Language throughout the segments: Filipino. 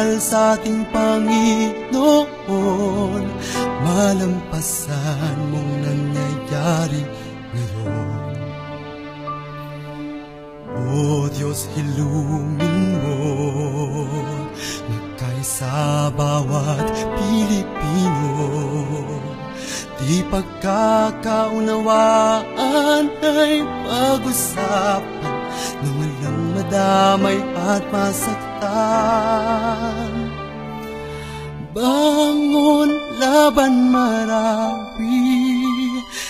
magmahal sa ating Panginoon, malampasan mong nangyayari ngayon. O Diyos, hilumin mo magkaisa bawat Pilipino. Di pagkakaunawaan ay pag-usapan nang walang madamay at masaktan. Bangon, laban, Marawi,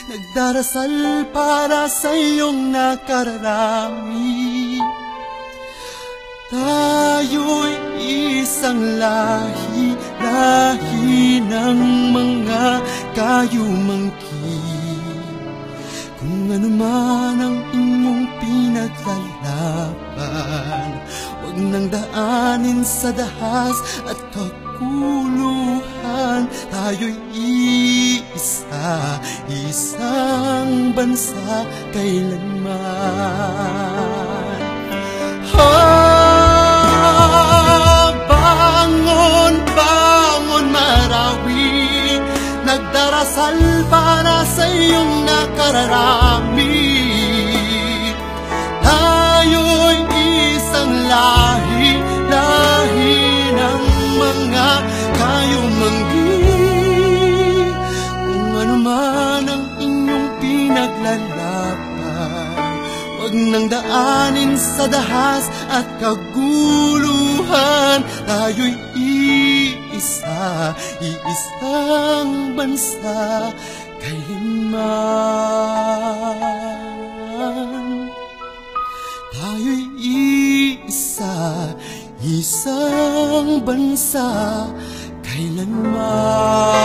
nagdarasal para sa iyong nakararami. Tayo'y isang lahi, lahi ng mga kayumangki. Kung ano man ang inyong pinaglalaban, huwag nang daanin sa dahas at kaguluhan. Tayo'y iisa, isang bansa kailanman. Bangon, bangon, Marawi, nagdarasal para sa iyong nakararami. Tayo'y isang lahi, lahi ng mga kayumanggi. Kung ano man ang inyong pinaglalaban, huwag nang daanin sa dahas at kaguluhan. Tayo'y iisa, iisang bansa kailanman. Tayo'y iisa, isang bansa kailanman.